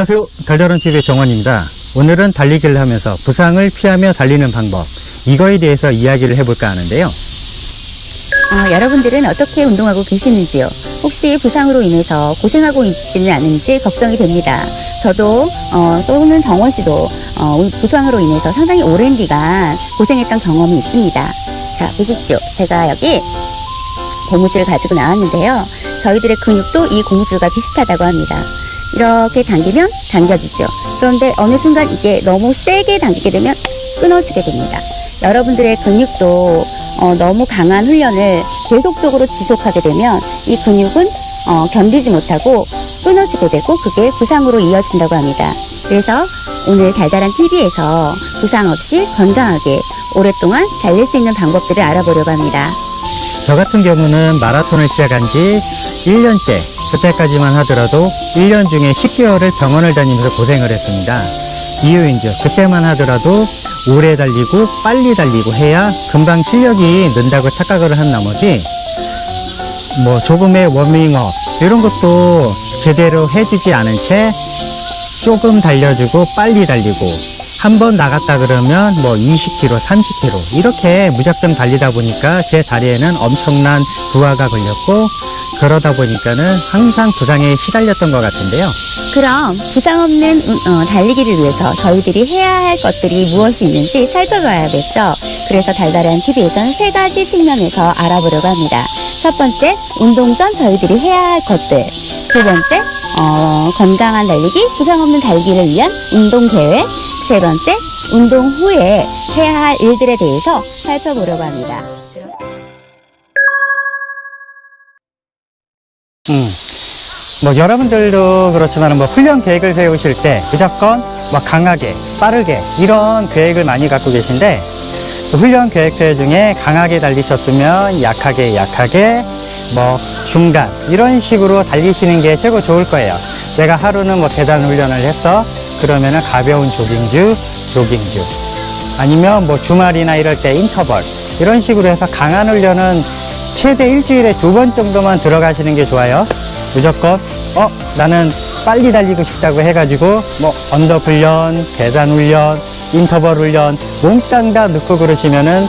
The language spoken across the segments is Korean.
안녕하세요. 달달한TV의 정원입니다. 오늘은 달리기를 하면서 부상을 피하며 달리는 방법, 이거에 대해서 이야기를 해볼까 하는데요. 여러분들은 어떻게 운동하고 계시는지요? 혹시 부상으로 인해서 고생하고 있지는 않은지 걱정이 됩니다. 저도 또는 정원 씨도 부상으로 인해서 상당히 오랜 기간 고생했던 경험이 있습니다. 자, 보십시오. 제가 여기 고무줄을 가지고 나왔는데요. 저희들의 근육도 이 고무줄과 비슷하다고 합니다. 이렇게 당기면 당겨지죠. 그런데 어느 순간 이게 너무 세게 당기게 되면 끊어지게 됩니다. 여러분들의 근육도 너무 강한 훈련을 계속적으로 지속하게 되면 이 근육은 견디지 못하고 끊어지게 되고 그게 부상으로 이어진다고 합니다. 그래서 오늘 달달한TV에서 부상 없이 건강하게 오랫동안 달릴 수 있는 방법들을 알아보려고 합니다. 저 같은 경우는 마라톤을 시작한 지 1년째, 그때까지만 하더라도 1년 중에 10개월을 병원을 다니면서 고생을 했습니다. 이유인즉 그때만 하더라도 오래 달리고 빨리 달리고 해야 금방 실력이 는다고 착각을 한 나머지 조금의 워밍업 이런 것도 제대로 해주지 않은 채 조금 달려주고 빨리 달리고 한번 나갔다 그러면 20km, 30km 이렇게 무작정 달리다 보니까 제 다리에는 엄청난 부하가 걸렸고 그러다 보니까는 항상 부상에 시달렸던 것 같은데요. 그럼 부상 없는 달리기를 위해서 저희들이 해야 할 것들이 무엇이 있는지 살펴봐야겠죠. 그래서 달달한TV에서는 3가지 측면에서 알아보려고 합니다. 첫 번째, 운동 전 저희들이 해야 할 것들. 두 번째, 건강한 달리기, 부상 없는 달리기를 위한 운동 계획. 세 번째, 운동 후에 해야 할 일들에 대해서 살펴보려고 합니다. 여러분들도 그렇지만 훈련 계획을 세우실 때 무조건 강하게, 빠르게 이런 계획을 많이 갖고 계신데 훈련 계획표 중에 강하게 달리셨으면 약하게, 중간 이런 식으로 달리시는 게 최고 좋을 거예요. 내가 하루는 계단 훈련을 했어. 그러면은 가벼운 조깅주 아니면 주말이나 이럴 때 인터벌 이런 식으로 해서 강한 훈련은 최대 일주일에 2번 정도만 들어가시는 게 좋아요. 무조건 나는 빨리 달리고 싶다고 해가지고 언덕 훈련, 계단 훈련, 인터벌 훈련 몽땅 다 넣고 그러시면은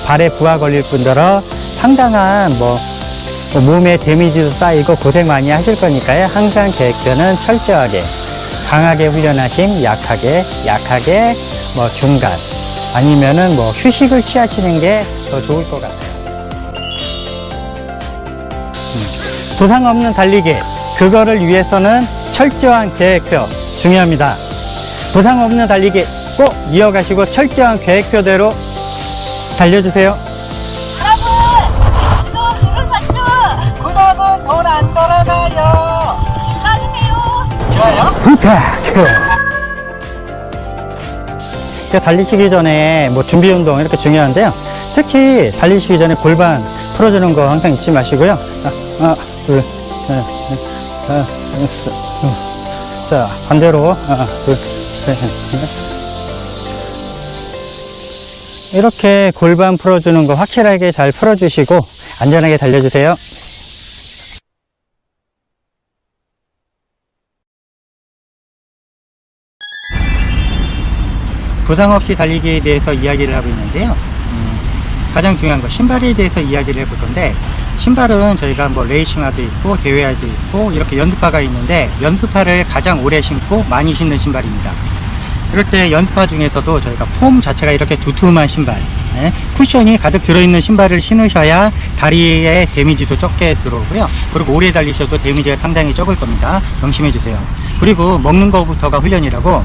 발에 부하 걸릴 뿐더러 상당한 몸에 데미지도 쌓이고 고생 많이 하실 거니까요. 항상 계획표는 철저하게 강하게 훈련하심, 약하게, 중간 아니면은 휴식을 취하시는 게 더 좋을 것 같아요. 부상 없는 달리기, 그거를 위해서는 철저한 계획표 중요합니다. 부상 없는 달리기 꼭 이어가시고 철저한 계획표대로 달려주세요. 여러분, 구독 누르셨죠? 구독은 돈 안 돌아가요. 눌러주세요. 좋아요? 부탁해. 달리시기 전에 준비 운동 이렇게 중요한데요. 특히 달리시기 전에 골반 풀어주는 거 항상 잊지 마시고요. 하나, 둘, 셋, 넷, 자, 반대로 하나, 둘, 셋, 넷. 이렇게 골반 풀어주는 거 확실하게 잘 풀어주시고 안전하게 달려주세요. 부상 없이 달리기에 대해서 이야기를 하고 있는데요. 가장 중요한 거 신발에 대해서 이야기를 해볼 건데, 신발은 저희가 레이싱화도 있고 대회화도 있고 이렇게 연습화가 있는데 연습화를 가장 오래 신고 많이 신는 신발입니다. 그럴 때 연습화 중에서도 저희가 폼 자체가 이렇게 두툼한 신발, 쿠션이 가득 들어있는 신발을 신으셔야 다리에 데미지도 적게 들어오고요. 그리고 오래 달리셔도 데미지가 상당히 적을 겁니다. 명심해 주세요. 그리고 먹는 거부터가 훈련이라고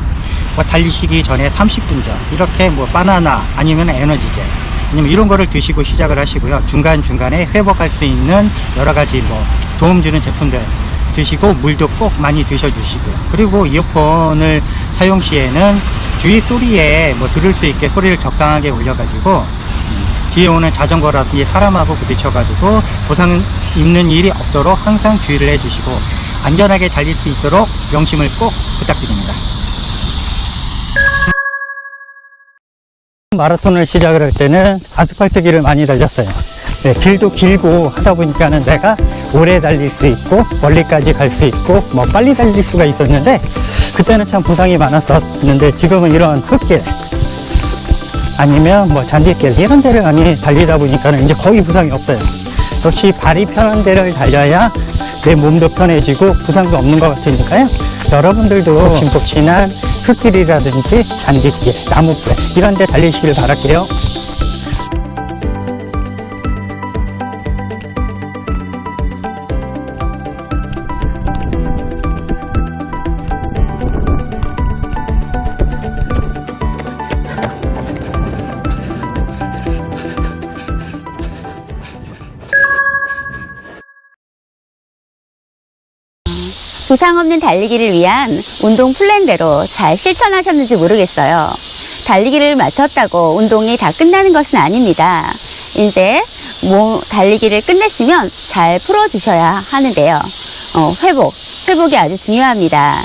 달리시기 전에 30분 전 이렇게 바나나 아니면 에너지젤 아니면 이런 거를 드시고 시작을 하시고요. 중간중간에 회복할 수 있는 여러 가지 도움 주는 제품들 드시고 물도 꼭 많이 드셔주시고요. 그리고 이어폰을 사용 시에는 주위 소리에 들을 수 있게 소리를 적당하게 올려가지고 뒤에 오는 자전거라든지 사람하고 부딪혀가지고 부상 입는 일이 없도록 항상 주의를 해주시고 안전하게 달릴 수 있도록 명심을 꼭 부탁드립니다. 마라톤을 시작을 할 때는 아스팔트 길을 많이 달렸어요. 네, 길도 길고 하다 보니까는 내가 오래 달릴 수 있고 멀리까지 갈 수 있고 뭐 빨리 달릴 수가 있었는데 그때는 참 부상이 많았었는데 지금은 이런 흙길 아니면 뭐 잔디길 이런 데를 많이 달리다 보니까는 이제 거의 부상이 없어요. 역시 발이 편한 데를 달려야 내 몸도 편해지고 부상도 없는 것 같으니까요. 여러분들도 폭신폭신한 흙길이라든지 잔디길, 나무길 이런 데 달리시길 바랄게요. 부상 없는 달리기를 위한 운동 플랜대로 잘 실천하셨는지 모르겠어요. 달리기를 마쳤다고 운동이 다 끝나는 것은 아닙니다. 이제 달리기를 끝냈으면 잘 풀어주셔야 하는데요. 회복이 아주 중요합니다.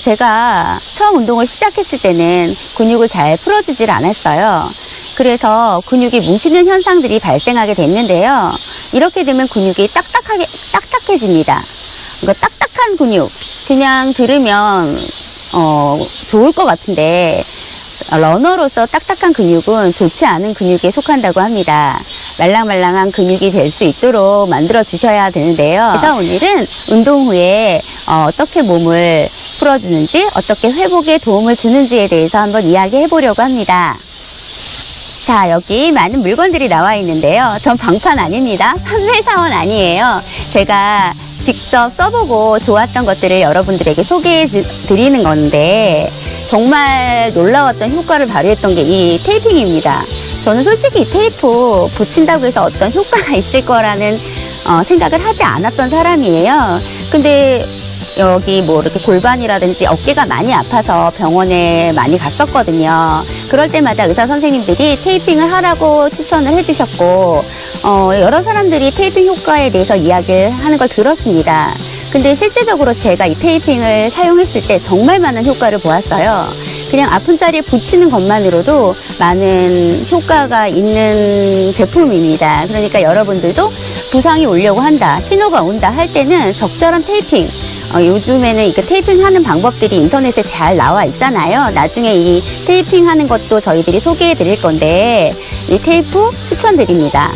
제가 처음 운동을 시작했을 때는 근육을 잘 풀어주질 않았어요. 그래서 근육이 뭉치는 현상들이 발생하게 됐는데요. 이렇게 되면 근육이 딱딱해집니다. 그러니까 딱딱한 근육, 그냥 들으면 좋을 것 같은데 러너로서 딱딱한 근육은 좋지 않은 근육에 속한다고 합니다. 말랑말랑한 근육이 될 수 있도록 만들어 주셔야 되는데요. 그래서 오늘은 운동 후에 어떻게 몸을 풀어주는지, 어떻게 회복에 도움을 주는지에 대해서 한번 이야기해 보려고 합니다. 자, 여기 많은 물건들이 나와 있는데요. 전 방판 아닙니다. 판매사원 아니에요. 제가 직접 써보고 좋았던 것들을 여러분들에게 소개해 드리는 건데 정말 놀라웠던 효과를 발휘했던 게 이 테이핑입니다. 저는 솔직히 이 테이프 붙인다고 해서 어떤 효과가 있을 거라는 생각을 하지 않았던 사람이에요. 근데 여기 뭐 이렇게 골반이라든지 어깨가 많이 아파서 병원에 많이 갔었거든요. 그럴 때마다 의사 선생님들이 테이핑을 하라고 추천을 해주셨고 여러 사람들이 테이핑 효과에 대해서 이야기를 하는 걸 들었습니다. 근데 실제적으로 제가 이 테이핑을 사용했을 때 정말 많은 효과를 보았어요. 그냥 아픈 자리에 붙이는 것만으로도 많은 효과가 있는 제품입니다. 그러니까 여러분들도 부상이 오려고 한다, 신호가 온다 할 때는 적절한 테이핑, 요즘에는 이렇게 테이핑 하는 방법들이 인터넷에 잘 나와 있잖아요. 나중에 이 테이핑 하는 것도 저희들이 소개해 드릴 건데 이 테이프 추천드립니다.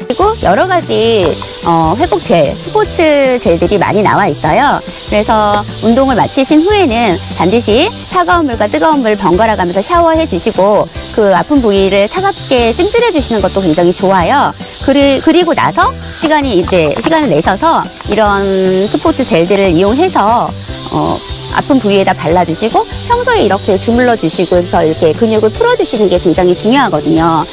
그리고 여러 가지 회복 젤, 스포츠 젤들이 많이 나와 있어요. 그래서 운동을 마치신 후에는 반드시 차가운 물과 뜨거운 물 번갈아 가면서 샤워해 주시고 그 아픈 부위를 차갑게 찜질해 주시는 것도 굉장히 좋아요. 그리고 나서 시간을 내셔서 이런 스포츠 젤들을 이용해서 아픈 부위에다 발라주시고 평소에 이렇게 주물러 주시고서 이렇게 근육을 풀어주시는 게 굉장히 중요하거든요.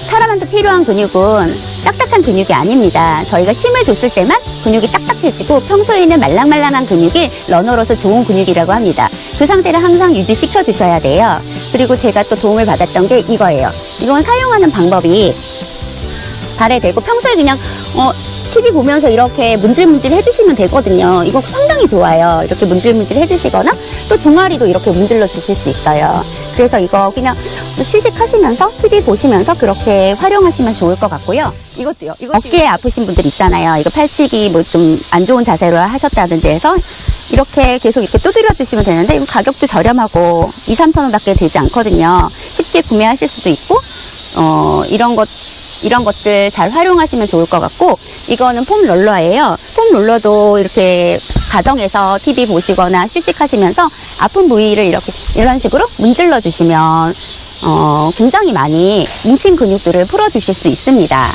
사람한테 필요한 근육은 딱딱한 근육이 아닙니다. 저희가 힘을 줬을 때만 근육이 딱딱해지고 평소에는 말랑말랑한 근육이 러너로서 좋은 근육이라고 합니다. 그 상태를 항상 유지시켜 주셔야 돼요. 그리고 제가 또 도움을 받았던 게 이거예요. 이건 사용하는 방법이 발에 대고 평소에 그냥 TV 보면서 이렇게 문질문질 해주시면 되거든요. 이거 상당히 좋아요. 이렇게 문질문질 해주시거나 또 종아리도 이렇게 문질러 주실 수 있어요. 그래서 이거 그냥 휴식하시면서 TV 보시면서 그렇게 활용하시면 좋을 것 같고요. 이것도요. 어깨 아프신 분들 있잖아요. 이거 팔찌기 뭐 좀 안 좋은 자세로 하셨다든지 해서 이렇게 계속 이렇게 두드려 주시면 되는데 이거 가격도 저렴하고 2-3천 원밖에 되지 않거든요. 쉽게 구매하실 수도 있고 이런 것들 잘 활용하시면 좋을 것 같고, 이거는 폼 롤러예요. 폼 롤러도 이렇게 가정에서 TV 보시거나 휴식하시면서 아픈 부위를 이런 식으로 문질러 주시면 굉장히 많이 뭉친 근육들을 풀어주실 수 있습니다.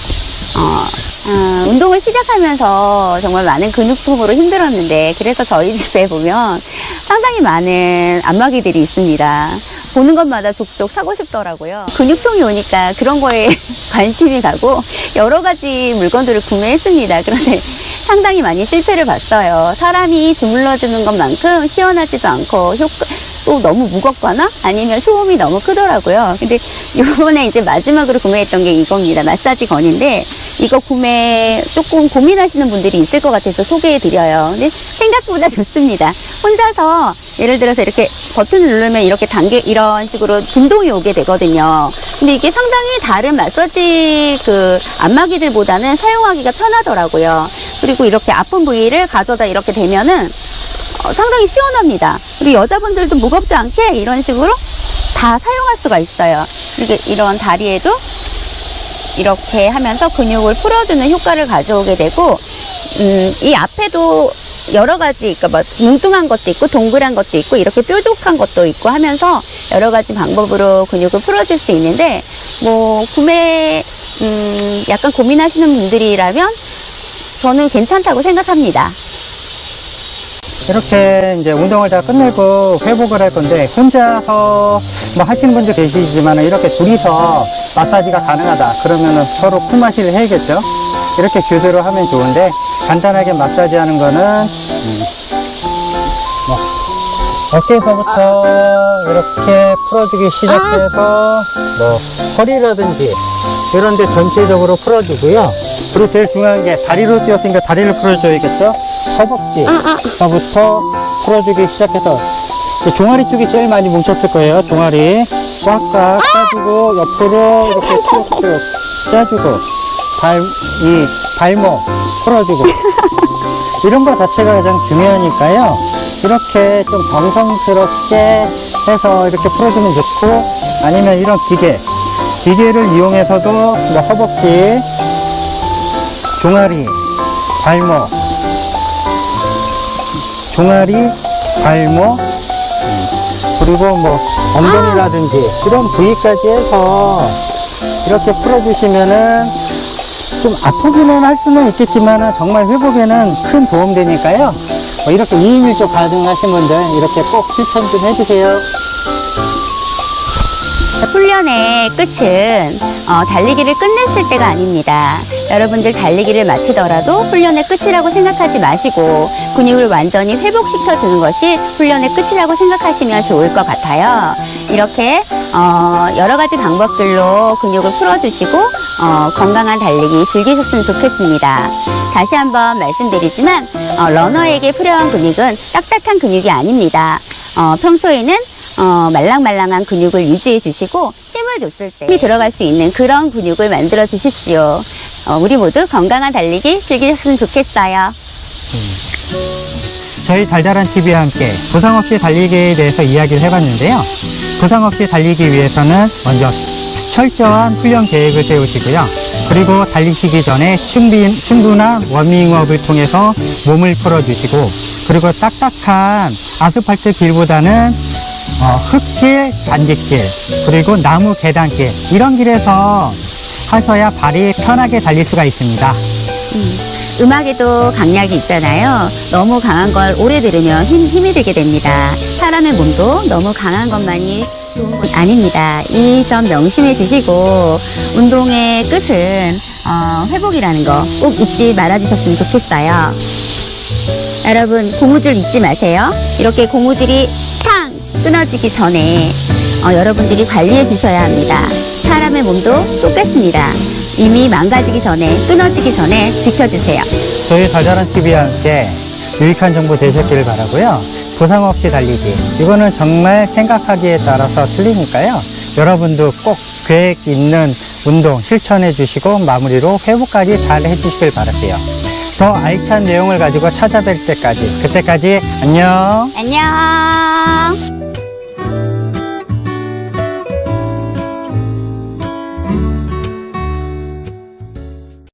운동을 시작하면서 정말 많은 근육통으로 힘들었는데, 그래서 저희 집에 보면 상당히 많은 안마기들이 있습니다. 보는 것마다 족족 사고 싶더라고요. 근육통이 오니까 그런 거에 관심이 가고 여러 가지 물건들을 구매했습니다. 그런데 상당히 많이 실패를 봤어요. 사람이 주물러주는 것만큼 시원하지도 않고 또 너무 무겁거나 아니면 소음이 너무 크더라고요. 근데 이번에 이제 마지막으로 구매했던 게 이겁니다. 마사지 건인데 이거 구매 조금 고민하시는 분들이 있을 것 같아서 소개해드려요. 근데 생각보다 좋습니다. 혼자서 예를 들어서 이렇게 버튼을 누르면 이렇게 이런 식으로 진동이 오게 되거든요. 근데 이게 상당히 다른 마사지 안마기들보다는 사용하기가 편하더라고요. 그리고 이렇게 아픈 부위를 가져다 이렇게 대면은 상당히 시원합니다. 그리고 여자분들도 무겁지 않게 이런 식으로 다 사용할 수가 있어요. 이런 다리에도 이렇게 하면서 근육을 풀어주는 효과를 가져오게 되고, 이 앞에도 여러 가지, 그러니까 뭐 뭉뚱한 것도 있고 동그란 것도 있고 이렇게 뾰족한 것도 있고 하면서 여러 가지 방법으로 근육을 풀어줄 수 있는데, 뭐 구매 약간 고민하시는 분들이라면 저는 괜찮다고 생각합니다. 이렇게 이제 운동을 다 끝내고 회복을 할 건데, 혼자서 뭐 하시는 분도 계시지만 이렇게 둘이서 마사지가 가능하다 그러면은 서로 품앗이를 해야겠죠. 이렇게 교대로 하면 좋은데, 간단하게 마사지 하는 거는 뭐 어깨에서부터 이렇게 풀어주기 시작해서 뭐 허리라든지 이런 데 전체적으로 풀어주고요. 그리고 제일 중요한 게 다리로 뛰었으니까 다리를 풀어줘야겠죠. 허벅지서부터 풀어주기 시작해서 종아리 쪽이 제일 많이 뭉쳤을 거예요. 종아리 꽉꽉 짜주고 옆으로 이렇게 쭉 짜주고 이 발목 풀어주고 이런 거 자체가 가장 중요하니까요. 이렇게 좀 정성스럽게 해서 이렇게 풀어주면 좋고, 아니면 이런 기계를 이용해서도 뭐 허벅지, 종아리, 발목, 그리고 뭐 엉덩이라든지 이런 부위까지 해서 이렇게 풀어주시면은 좀 아프기는 할 수는 있겠지만 정말 회복에는 큰 도움 되니까요. 이렇게 2인 1조 가능하신 분들 이렇게 꼭 실천 좀 해주세요. 훈련의 끝은 달리기를 끝냈을 때가 아닙니다. 여러분들 달리기를 마치더라도 훈련의 끝이라고 생각하지 마시고 근육을 완전히 회복시켜주는 것이 훈련의 끝이라고 생각하시면 좋을 것 같아요. 이렇게 여러 가지 방법들로 근육을 풀어주시고 건강한 달리기 즐기셨으면 좋겠습니다. 다시 한번 말씀드리지만 러너에게 필요한 근육은 딱딱한 근육이 아닙니다. 평소에는 말랑말랑한 근육을 유지해 주시고 힘을 줬을 때 힘이 들어갈 수 있는 그런 근육을 만들어 주십시오. 우리 모두 건강한 달리기 즐기셨으면 좋겠어요. 저희 달달한 TV와 함께 부상 없이 달리기에 대해서 이야기를 해봤는데요. 부상 없이 달리기 위해서는 먼저 철저한 훈련 계획을 세우시고요. 그리고 달리시기 전에 충분한 워밍업을 통해서 몸을 풀어주시고, 그리고 딱딱한 아스팔트 길보다는 흙길, 잔디길, 그리고 나무 계단길, 이런 길에서 하셔야 발이 편하게 달릴 수가 있습니다. 음악에도 강약이 있잖아요. 너무 강한 걸 오래 들으면 힘이 들게 됩니다. 사람의 몸도 너무 강한 것만이 좋은 건 아닙니다. 이 점 명심해 주시고 운동의 끝은 회복이라는 거 꼭 잊지 말아 주셨으면 좋겠어요. 여러분, 고무줄 잊지 마세요. 이렇게 고무줄이 탕 끊어지기 전에 여러분들이 관리해 주셔야 합니다. 사람의 몸도 똑같습니다. 이미 망가지기 전에, 끊어지기 전에 지켜주세요. 저희 달달한 TV와 함께 유익한 정보 되셨기를 바라고요. 부상 없이 달리기, 이거는 정말 생각하기에 따라서 틀리니까요. 여러분도 꼭 계획 있는 운동 실천해 주시고 마무리로 회복까지 잘 해주시길 바랄게요. 더 알찬 내용을 가지고 찾아뵐 때까지, 그때까지 안녕. 안녕.